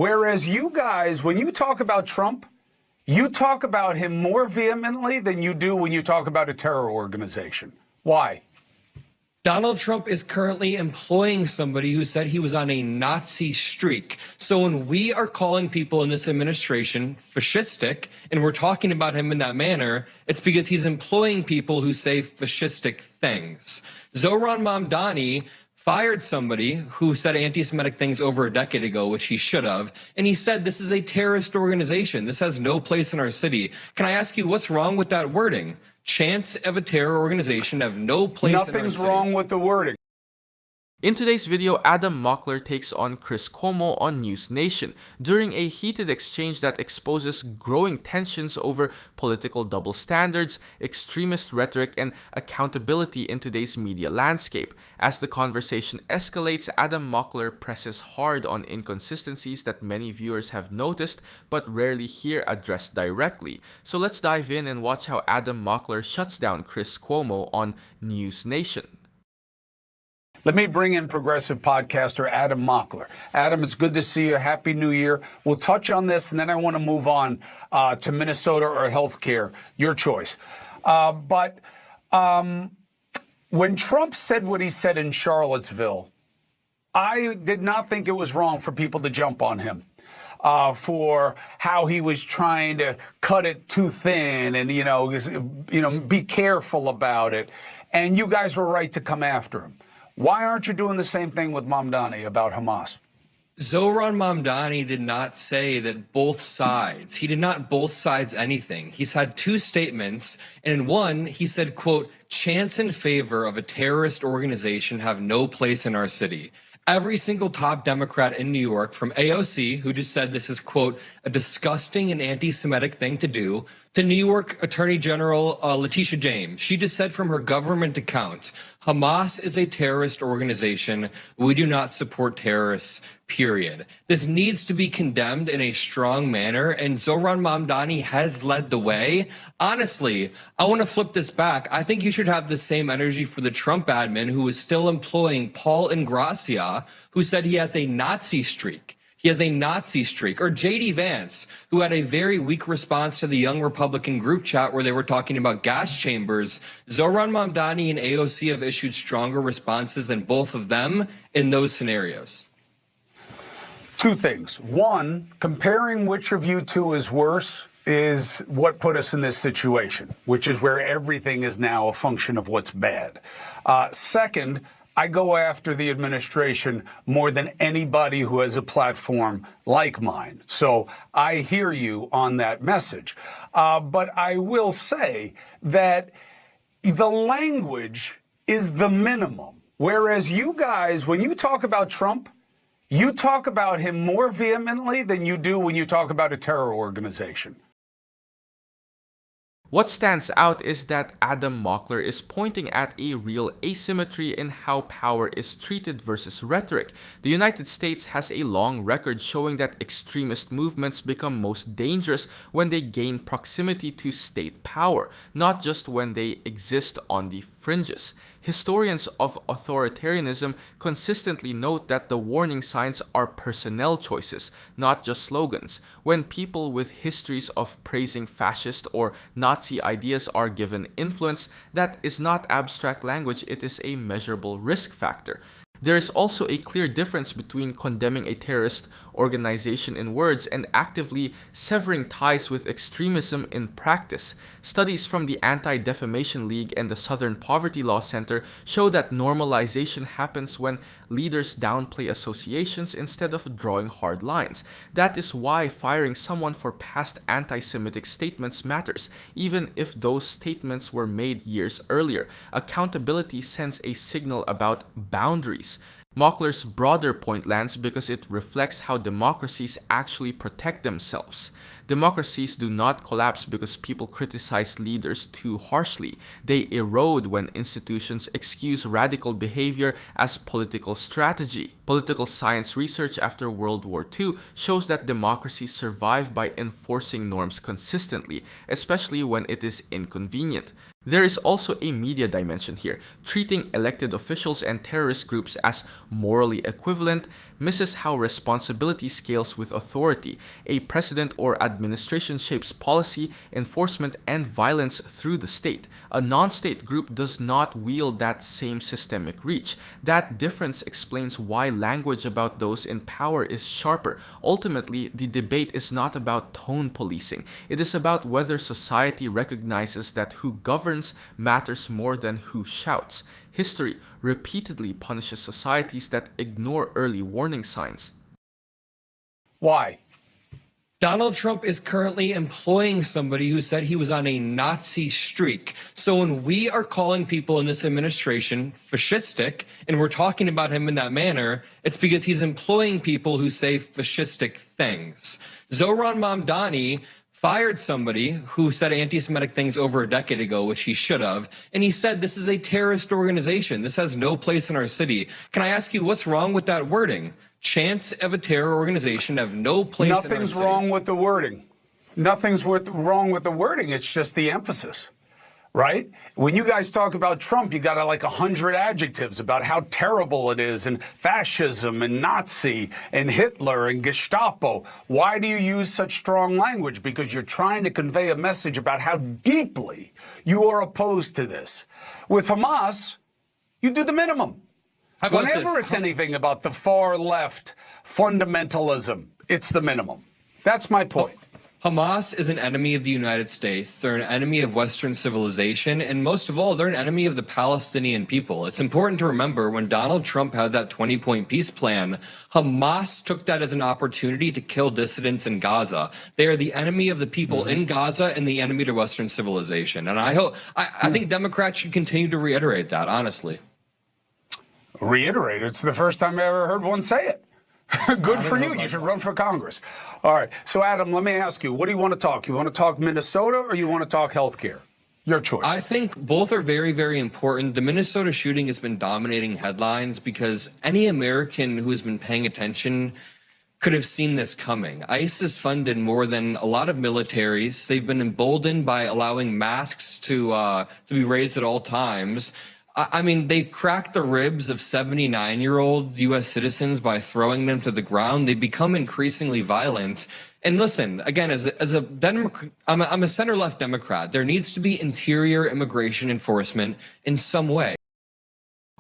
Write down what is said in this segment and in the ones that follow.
Whereas you guys, when you talk about Trump, you talk about him more vehemently than you do when you talk about a terror organization. Why? Donald Trump is currently employing somebody who said he was on a Nazi streak. So when we are calling people in this administration fascistic, and we're talking about him in that manner, it's because he's employing people who say fascistic things. Zohran Mamdani fired somebody who said anti-Semitic things over a decade ago, which he should have, and he said this is a terrorist organization. This has no place in our city. Can I ask you, what's wrong with that wording? Chants of a terror organization have no place in our city. Nothing's wrong with the wording. In today's video, Adam Mockler takes on Chris Cuomo on NewsNation during a heated exchange that exposes growing tensions over political double standards, extremist rhetoric, and accountability in today's media landscape. As the conversation escalates, Adam Mockler presses hard on inconsistencies that many viewers have noticed but rarely hear addressed directly. So let's dive in and watch how Adam Mockler shuts down Chris Cuomo on NewsNation. Let me bring in progressive podcaster Adam Mockler. Adam, it's good to see you. Happy New Year. We'll touch on this, and then I want to move on to Minnesota or healthcare, your choice. But when Trump said what he said in Charlottesville, I did not think it was wrong for people to jump on him for how he was trying to cut it too thin and, be careful about it. And you guys were right to come after him. Why aren't you doing the same thing with Mamdani about Hamas? Zohran Mamdani did not say that both sides. He did not both sides anything. He's had two statements, and in one, he said, quote, chants in favor of a terrorist organization have no place in our city. Every single top Democrat in New York, from AOC, who just said this is, quote, a disgusting and anti-Semitic thing to do, to New York Attorney General Letitia James. She just said from her government account, Hamas is a terrorist organization. We do not support terrorists, period. This needs to be condemned in a strong manner, and Zohran Mamdani has led the way. Honestly, I want to flip this back. I think you should have the same energy for the Trump admin who is still employing Paul Ingrassia, who said he has a Nazi streak. He has a Nazi streak. Or J.D. Vance, who had a very weak response to the Young Republican group chat where they were talking about gas chambers. Zohran Mamdani and AOC have issued stronger responses than both of them in those scenarios. Two things. One, comparing which of you two is worse is what put us in this situation, which is where everything is now a function of what's bad. Second, I go after the administration more than anybody who has a platform like mine. So I hear you on that message. But I will say that the language is the minimum. Whereas you guys, when you talk about Trump, you talk about him more vehemently than you do when you talk about a terror organization. What stands out is that Adam Mockler is pointing at a real asymmetry in how power is treated versus rhetoric. The United States has a long record showing that extremist movements become most dangerous when they gain proximity to state power, not just when they exist on the fringes. Historians of authoritarianism consistently note that the warning signs are personnel choices, not just slogans. When people with histories of praising fascist or Nazi ideas are given influence, that is not abstract language, it is a measurable risk factor. There is also a clear difference between condemning a terrorist organization in words and actively severing ties with extremism in practice. Studies from the Anti-Defamation League and the Southern Poverty Law Center show that normalization happens when leaders downplay associations instead of drawing hard lines. That is why firing someone for past anti-Semitic statements matters, even if those statements were made years earlier. Accountability sends a signal about boundaries. Mockler's broader point lands because it reflects how democracies actually protect themselves. Democracies do not collapse because people criticize leaders too harshly. They erode when institutions excuse radical behavior as political strategy. Political science research after World War II shows that democracies survive by enforcing norms consistently, especially when it is inconvenient. There is also a media dimension here. Treating elected officials and terrorist groups as morally equivalent misses how responsibility scales with authority. A president or administration shapes policy, enforcement, and violence through the state. A non-state group does not wield that same systemic reach. That difference explains why language about those in power is sharper. Ultimately, the debate is not about tone policing. It is about whether society recognizes that who governs matters more than who shouts. History repeatedly punishes societies that ignore early warning signs. Why? Donald Trump is currently employing somebody who said he was on a Nazi streak. So when we are calling people in this administration fascistic, and we're talking about him in that manner, it's because he's employing people who say fascistic things. Zohran Mamdani fired somebody who said anti-Semitic things over a decade ago, which he should have, and he said this is a terrorist organization. This has no place in our city. Can I ask you what's wrong with that wording? Chants of a terror organization have no place in our city. Nothing's wrong with the wording. Nothing's wrong with the wording. It's just the emphasis, right? When you guys talk about Trump, you got like 100 adjectives about how terrible it is, and fascism, and Nazi, and Hitler, and Gestapo. Why do you use such strong language? Because you're trying to convey a message about how deeply you are opposed to this. With Hamas, you do the minimum. Whenever it's anything about the far left fundamentalism, it's the minimum. That's my point. Hamas is an enemy of the United States. They're an enemy of Western civilization. And most of all, they're an enemy of the Palestinian people. It's important to remember when Donald Trump had that 20-point peace plan, Hamas took that as an opportunity to kill dissidents in Gaza. They are the enemy of the people in Gaza and the enemy to Western civilization. And I think Democrats should continue to reiterate that, honestly. Reiterate. It's the first time I ever heard one say it. Good for you. You should run for Congress. All right. So, Adam, let me ask you, what do you want to talk? You want to talk Minnesota or you want to talk healthcare? Your choice. I think both are very, very important. The Minnesota shooting has been dominating headlines because any American who has been paying attention could have seen this coming. ICE is funded more than a lot of militaries. They've been emboldened by allowing masks to be raised at all times. I mean, they've cracked the ribs of 79-year-old U.S. citizens by throwing them to the ground. They become increasingly violent. And listen, again, I'm a center-left Democrat. There needs to be interior immigration enforcement in some way.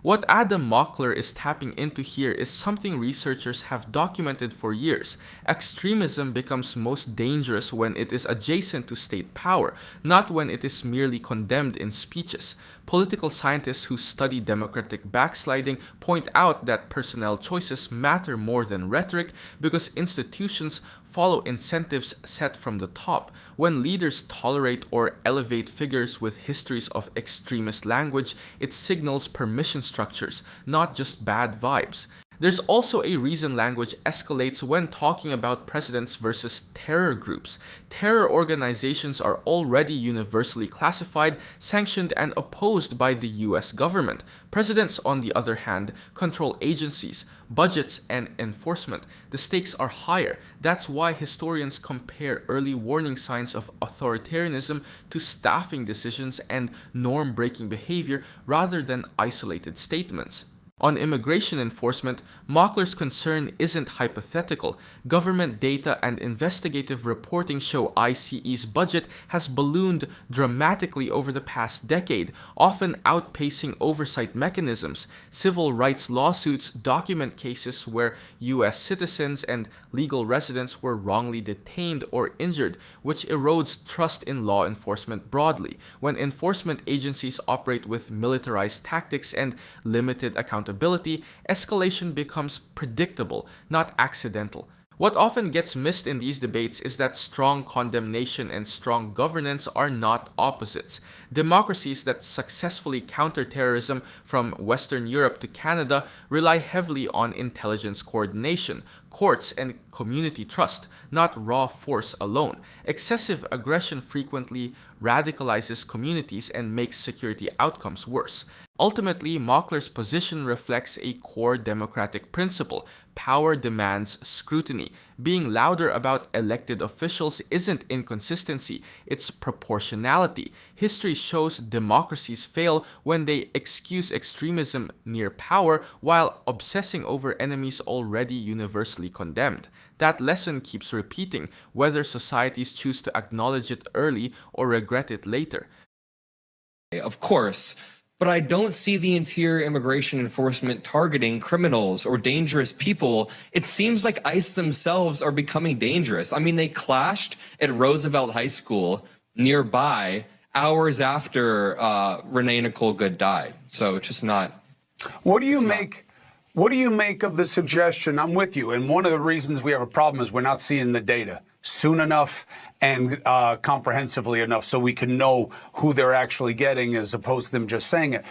What Adam Mockler is tapping into here is something researchers have documented for years. Extremism becomes most dangerous when it is adjacent to state power, not when it is merely condemned in speeches. Political scientists who study democratic backsliding point out that personnel choices matter more than rhetoric because institutions follow incentives set from the top. When leaders tolerate or elevate figures with histories of extremist language, it signals permission structures, not just bad vibes. There's also a reason language escalates when talking about presidents versus terror groups. Terror organizations are already universally classified, sanctioned, and opposed by the US government. Presidents, on the other hand, control agencies, budgets, and enforcement. The stakes are higher. That's why historians compare early warning signs of authoritarianism to staffing decisions and norm-breaking behavior rather than isolated statements. On immigration enforcement, Mockler's concern isn't hypothetical. Government data and investigative reporting show ICE's budget has ballooned dramatically over the past decade, often outpacing oversight mechanisms. Civil rights lawsuits document cases where U.S. citizens and legal residents were wrongly detained or injured, which erodes trust in law enforcement broadly. When enforcement agencies operate with militarized tactics and limited accountability, escalation becomes predictable, not accidental. What often gets missed in these debates is that strong condemnation and strong governance are not opposites. Democracies that successfully counter terrorism, from Western Europe to Canada, rely heavily on intelligence coordination. courts, and community trust, not raw force alone. Excessive aggression frequently radicalizes communities and makes security outcomes worse. Ultimately, Mockler's position reflects a core democratic principle. Power demands scrutiny. Being louder about elected officials isn't inconsistency, it's proportionality. History shows democracies fail when they excuse extremism near power while obsessing over enemies already universally condemned. That lesson keeps repeating, whether societies choose to acknowledge it early or regret it later. Of course, but I don't see the Interior Immigration Enforcement targeting criminals or dangerous people. It seems like ICE themselves are becoming dangerous. I mean, they clashed at Roosevelt High School nearby hours after Renee Nicole Good died. So it's just not. What do you make? What do you make of the suggestion? I'm with you. And one of the reasons we have a problem is we're not seeing the data soon enough and comprehensively enough so we can know who they're actually getting as opposed to them just saying it.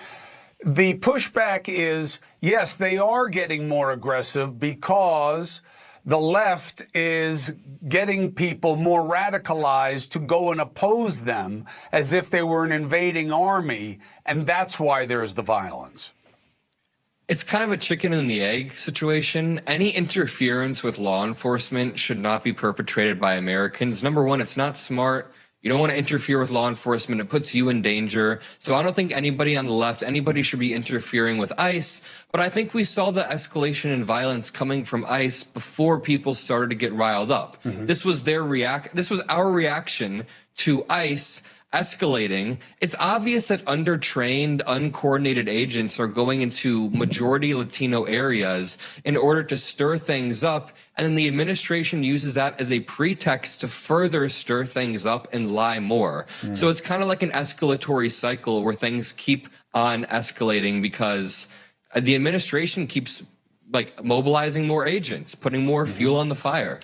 The pushback is, yes, they are getting more aggressive because the left is getting people more radicalized to go and oppose them as if they were an invading army, and that's why there's the violence. It's kind of a chicken and the egg situation. Any interference with law enforcement should not be perpetrated by Americans. Number one, it's not smart. You don't want to interfere with law enforcement. It puts you in danger. So I don't think anybody on the left, anybody should be interfering with ICE. But I think we saw the escalation in violence coming from ICE before people started to get riled up. This was our reaction to ICE escalating. It's obvious that undertrained, uncoordinated agents are going into majority Latino areas in order to stir things up, and then the administration uses that as a pretext to further stir things up and lie more. So it's kind of like an escalatory cycle where things keep on escalating because the administration keeps like mobilizing more agents, putting more fuel on the fire.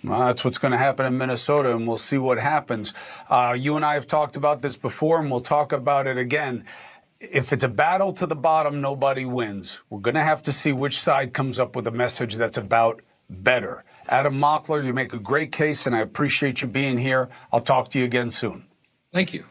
Well, that's what's going to happen in Minnesota, and we'll see what happens. You and I have talked about this before, and we'll talk about it again. If it's a battle to the bottom, nobody wins. We're going to have to see which side comes up with a message that's about better. Adam Mockler, you make a great case, and I appreciate you being here. I'll talk to you again soon. Thank you.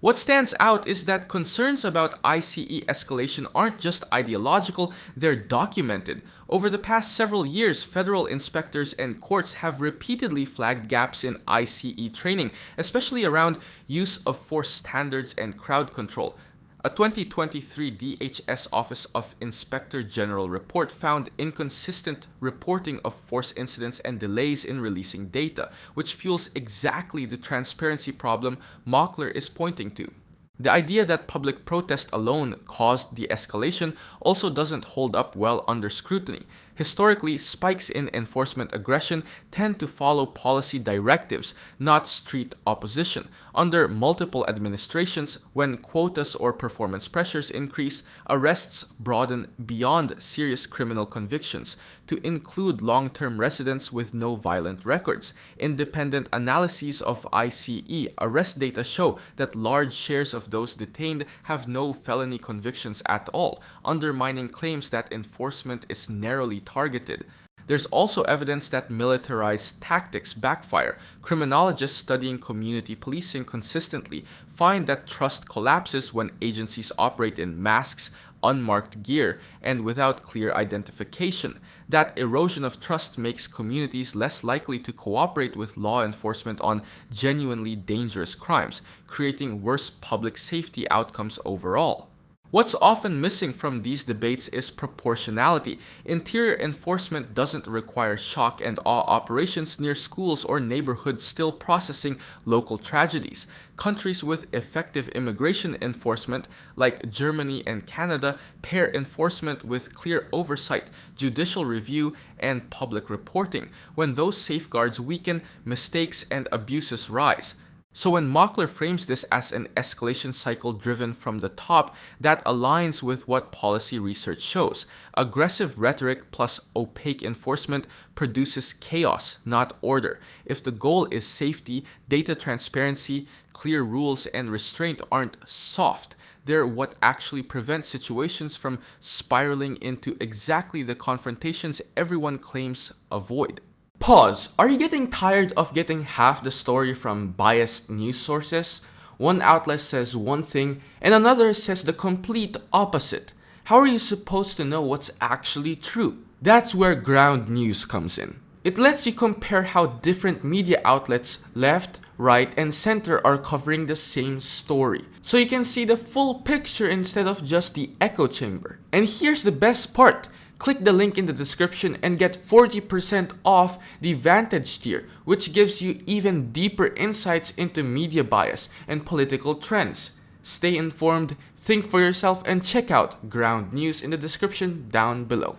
What stands out is that concerns about ICE escalation aren't just ideological, they're documented. Over the past several years, federal inspectors and courts have repeatedly flagged gaps in ICE training, especially around use of force standards and crowd control. A 2023 DHS Office of Inspector General report found inconsistent reporting of force incidents and delays in releasing data, which fuels exactly the transparency problem Mockler is pointing to. The idea that public protest alone caused the escalation also doesn't hold up well under scrutiny. Historically, spikes in enforcement aggression tend to follow policy directives, not street opposition. Under multiple administrations, when quotas or performance pressures increase, arrests broaden beyond serious criminal convictions to include long-term residents with no violent records. Independent analyses of ICE arrest data show that large shares of those detained have no felony convictions at all, undermining claims that enforcement is narrowly targeted. There's also evidence that militarized tactics backfire. Criminologists studying community policing consistently find that trust collapses when agencies operate in masks, unmarked gear, and without clear identification. That erosion of trust makes communities less likely to cooperate with law enforcement on genuinely dangerous crimes, creating worse public safety outcomes overall. What's often missing from these debates is proportionality. Interior enforcement doesn't require shock and awe operations near schools or neighborhoods still processing local tragedies. Countries with effective immigration enforcement, like Germany and Canada, pair enforcement with clear oversight, judicial review, and public reporting. When those safeguards weaken, mistakes and abuses rise. So when Mockler frames this as an escalation cycle driven from the top, that aligns with what policy research shows. Aggressive rhetoric plus opaque enforcement produces chaos, not order. If the goal is safety, data transparency, clear rules, and restraint aren't soft. They're what actually prevents situations from spiraling into exactly the confrontations everyone claims avoid. Pause. Are you getting tired of getting half the story from biased news sources? One outlet says one thing and another says the complete opposite. How are you supposed to know what's actually true? That's where ground news comes in. It lets you compare how different media outlets, left, right, and center are covering the same story. So you can see the full picture instead of just the echo chamber. And here's the best part. Click the link in the description and get 40% off the Vantage tier, which gives you even deeper insights into media bias and political trends. Stay informed, think for yourself, and check out Ground News in the description down below.